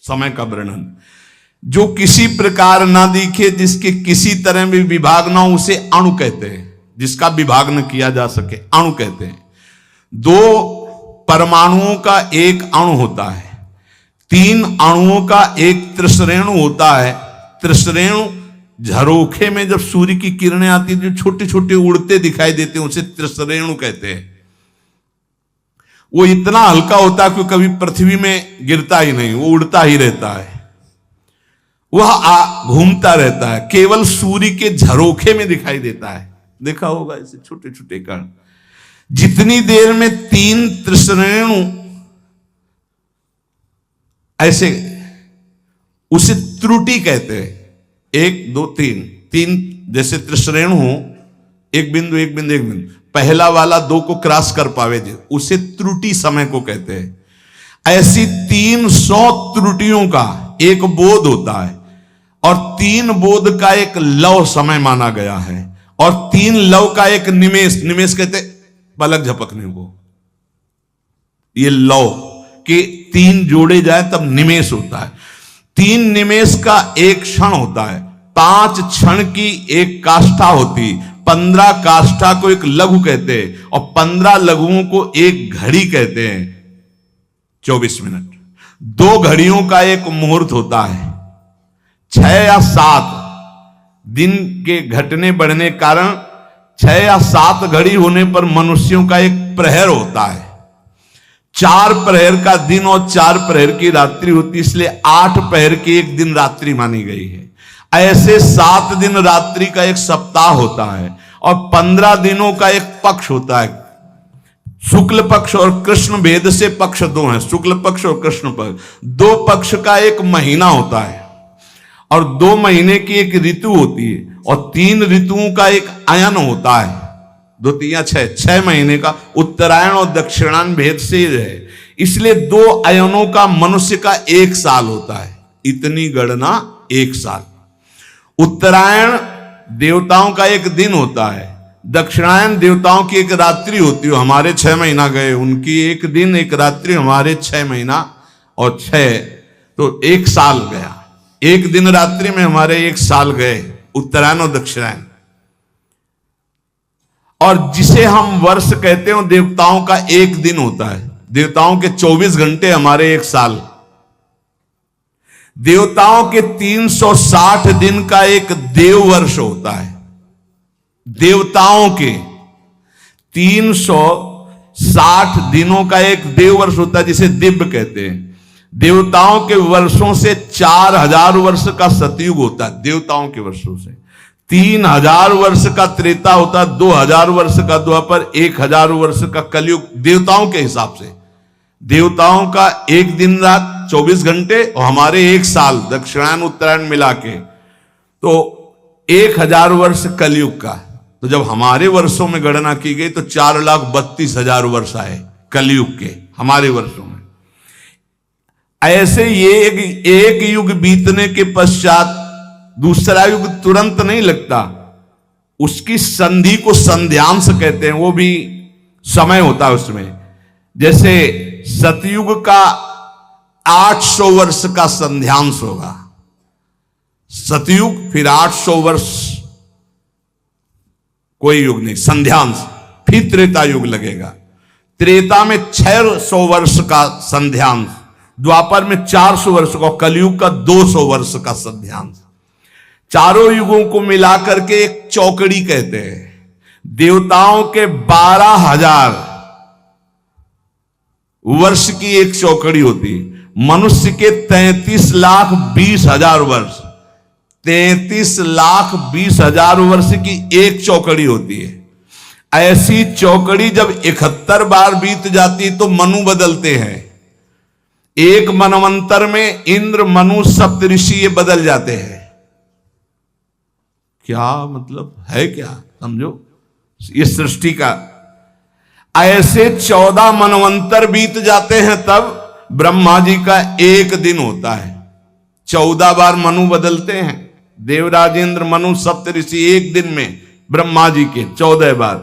समय का वर्णन। जो किसी प्रकार ना दिखे, जिसके किसी तरह भी विभाग ना हो, उसे अणु कहते हैं। जिसका विभाग न किया जा सके अणु कहते हैं। दो परमाणुओं का एक अणु होता है, तीन अणुओं का एक त्रिश्रेणु होता है। त्रिश्रेणु झरोखे में जब सूर्य की किरणें आती है, जो छोटे छोटे उड़ते दिखाई देते हैं, उसे त्रिश्रेणु कहते हैं। वो इतना हल्का होता है कि कभी पृथ्वी में गिरता ही नहीं, वो उड़ता ही रहता है, वह घूमता रहता है, केवल सूर्य के झरोखे में दिखाई देता है। देखा होगा ऐसे छोटे छोटे कण। जितनी देर में तीन त्रिश्रेणु ऐसे, उसे त्रुटि कहते हैं। एक दो तीन, तीन जैसे त्रिश्रेणु हो, एक बिंदु एक बिंदु एक बिंदु, पहला वाला दो को क्रॉस कर पावे, उसे त्रुटि समय को कहते हैं। ऐसी 300 त्रुटियों का एक बोध होता है, और 3 बोध का एक लव समय माना गया है, और 3 लव का एक निमेष, निमेष कहते पलक झपकने को। ये लव के 3 जोड़े जाए तब निमेष होता है। 3 निमेष का एक क्षण होता है, 5 क्षण की एक काष्ठा होती, 15 काष्ठा को एक लघु कहते हैं, और 15 लघुओं को एक घड़ी कहते हैं। 24 मिनट। 2 घड़ियों का एक मुहूर्त होता है। 6 या 7 दिन के घटने बढ़ने कारण 6 या 7 घड़ी होने पर मनुष्यों का एक प्रहर होता है। 4 प्रहर का दिन और 4 प्रहर की रात्रि होती, इसलिए 8 प्रहर की एक दिन रात्रि मानी गई है। ऐसे 7 दिन रात्रि का एक सप्ताह होता है, और 15 दिनों का एक पक्ष होता है। शुक्ल पक्ष और कृष्ण भेद से पक्ष 2 हैं, शुक्ल पक्ष और कृष्ण पक्ष। 2 पक्ष का एक महीना होता है, और 2 महीने की एक ऋतु होती है, और 3 ऋतुओं का एक अयन होता है। 2 3 6 महीने का उत्तरायण और दक्षिणायन भेद से है, इसलिए 2 अयनों का मनुष्य का 1 साल होता है। इतनी गणना 1 साल। उत्तरायण देवताओं का एक दिन होता है, दक्षिणायन देवताओं की एक रात्रि होती है। हमारे 6 महीना गए, उनकी एक दिन एक रात्रि, हमारे 6 महीना और 6, तो 1 साल गया। एक दिन रात्रि में हमारे 1 साल गए, उत्तरायण और दक्षिणायन। और जिसे हम वर्ष कहते हैं, देवताओं का एक दिन होता है। देवताओं के 24 घंटे, हमारे 1 साल। देवताओं के 360 दिन का एक देव वर्ष होता है। देवताओं के 360 दिनों का एक देव वर्ष होता है, जिसे दिव्य कहते हैं। देवताओं के वर्षों से 4000 वर्ष का सतयुग होता है। देवताओं के वर्षों से 3000 वर्ष का त्रेता होता है, 2000 वर्ष का द्वापर, 1000 वर्ष का कलयुग। देवताओं के हिसाब से देवताओं का एक दिन रात 24 घंटे, और हमारे 1 साल, दक्षिणायन उत्तरायण मिला के, तो 1000 वर्ष कलयुग का। तो जब हमारे वर्षों में गणना की गई तो 4,32,000 वर्ष आए कलयुग के हमारे वर्षों में। ऐसे ये एक युग बीतने के पश्चात दूसरा युग तुरंत नहीं लगता, उसकी संधि को संध्यांश कहते हैं। वो भी समय होता है उसमें। जैसे सतयुग का 800 वर्ष का संध्यांश होगा, सतयुग, फिर 800 वर्ष कोई युग नहीं, संध्यांश, फिर त्रेता युग लगेगा। त्रेता में 600 वर्ष का संध्यांश, द्वापर में 400 वर्ष का, कलयुग का 200 वर्ष का संध्यांश। चारों युगों को मिलाकर के एक चौकड़ी कहते हैं। देवताओं के 12,000 वर्ष की एक चौकड़ी होती, मनुष्य के 33,20,000 वर्ष, 33,20,000 वर्ष की एक चौकड़ी होती है। ऐसी चौकड़ी जब 71 बार बीत जाती तो मनु बदलते हैं। एक मनवंतर में इंद्र, मनु, सप्तऋषि ये बदल जाते हैं। क्या मतलब है, क्या समझो, ये सृष्टि का। ऐसे 14 मनवंतर बीत जाते हैं, तब ब्रह्मा जी का एक दिन होता है। 14 बार मनु बदलते हैं, देवराज, इंद्र, मनु, सप्तऋषि, एक दिन में ब्रह्मा जी के 14 बार।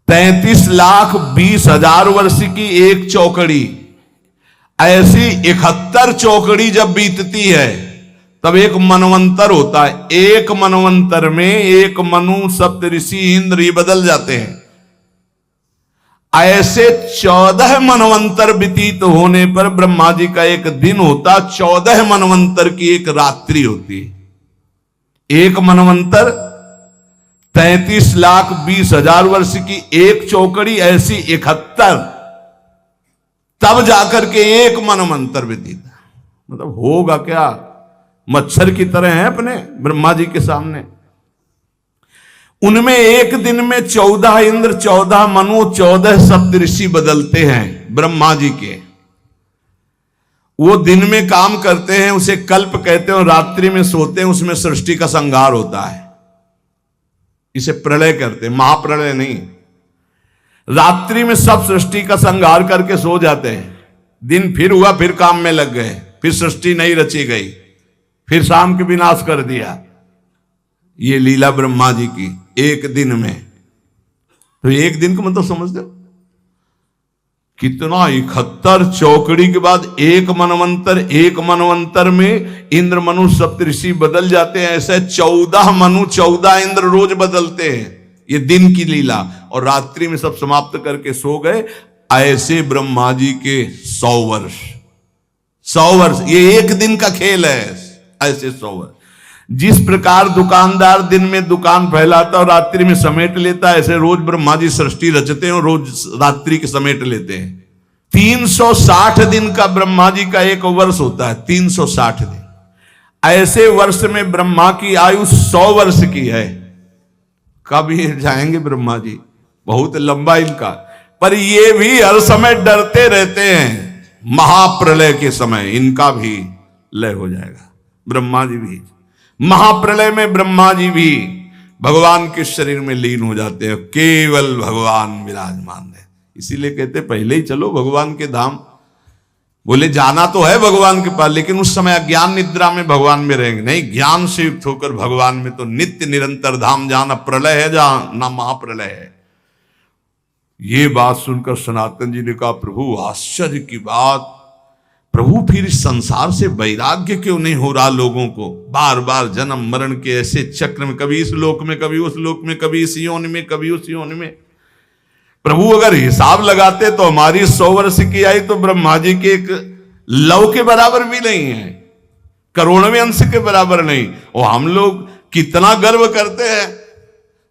33,20,000 वर्ष की एक चौकड़ी। ऐसी 71 चौकड़ी जब बीतती है तब एक मनवंतर होता है। एक मनवंतर में एक मनु, सप्त ऋषि, इंद्र ये बदल जाते हैं। ऐसे 14 मनवंतर व्यतीत होने पर ब्रह्मा जी का एक दिन होता, 14 मनवंतर की एक रात्रि होती। एक मनवंतर 33,20,000 वर्ष की एक चौकड़ी, ऐसी 71, तब जाकर के एक मनवंतर व्यतीत। मतलब होगा क्या, मच्छर की तरह है अपने ब्रह्मा जी के सामने। उनमें एक दिन में 14 इंद्र, 14 मनु, 14 सप्तऋषि बदलते हैं ब्रह्मा जी के। वो दिन में काम करते हैं, उसे कल्प कहते हैं, और रात्रि में सोते हैं, उसमें सृष्टि का संहार होता है। इसे प्रलय करते हैं, महाप्रलय नहीं। रात्रि में सब सृष्टि का संहार करके सो जाते हैं, दिन फिर हुआ, फिर काम में लग गए, फिर सृष्टि नहीं रची गई, फिर शाम के विनाश कर दिया। ये लीला ब्रह्मा जी की एक दिन में। तो एक दिन का मतलब समझ दो कितना, 71 चौकड़ी के बाद एक मनवंतर, एक मनवंतर में इंद्र मनु सप्तऋषि बदल जाते हैं। ऐसे 14 मनु 14 इंद्र रोज बदलते हैं। ये दिन की लीला, और रात्रि में सब समाप्त करके सो गए। ऐसे ब्रह्मा जी के 100 वर्ष, 100 वर्ष, ये एक दिन का खेल है। ऐसे 100 वर्ष। जिस प्रकार दुकानदार दिन में दुकान फैलाता और रात्रि में समेट लेता है, ऐसे रोज ब्रह्मा जी सृष्टि रचते हैं और रोज रात्रि के समेट लेते हैं। 360 दिन का ब्रह्मा जी का एक वर्ष होता है, 360 दिन। ऐसे वर्ष में ब्रह्मा की आयु 100 वर्ष की है। कब ये जाएंगे ब्रह्मा जी, बहुत लंबा इनका। पर ये भी हर समय डरते रहते हैं, महाप्रलय के समय इनका भी लय हो जाएगा। ब्रह्मा जी भी महाप्रलय में, ब्रह्मा जी भी भगवान के शरीर में लीन हो जाते हैं, केवल भगवान विराजमान है। इसीलिए कहते पहले ही चलो भगवान के धाम। बोले जाना तो है भगवान के पास, लेकिन उस समय अज्ञान निद्रा में भगवान में रहेंगे। नहीं, ज्ञान से युक्त होकर भगवान में तो नित्य निरंतर धाम जाना। प्रलय है जहां, ना महाप्रलय है। ये बात सुनकर सनातन जी ने कहा, प्रभु आश्चर्य की बात, प्रभु फिर इस संसार से वैराग्य क्यों नहीं हो रहा लोगों को? बार बार जन्म मरण के ऐसे चक्र में, कभी इस लोक में, कभी उस लोक में, कभी इस योनि में, कभी उस योनि में। प्रभु अगर हिसाब लगाते तो हमारी 100 वर्ष की आई तो ब्रह्मा जी के एक लव के बराबर भी नहीं है, करोड़वें अंश के बराबर नहीं। और हम लोग कितना गर्व करते हैं,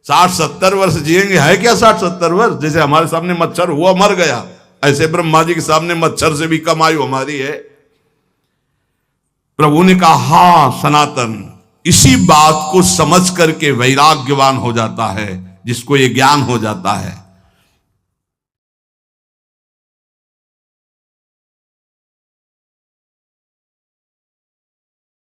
60-70 वर्ष जिएंगे। है क्या 60-70 वर्ष? जैसे हमारे सामने मच्छर हुआ मर गया, ऐसे ब्रह्मा जी के सामने मच्छर से भी कम आयु हमारी है। प्रभु ने कहा, हां सनातन, इसी बात को समझ करके वैराग्यवान हो जाता है, जिसको ये ज्ञान हो जाता है।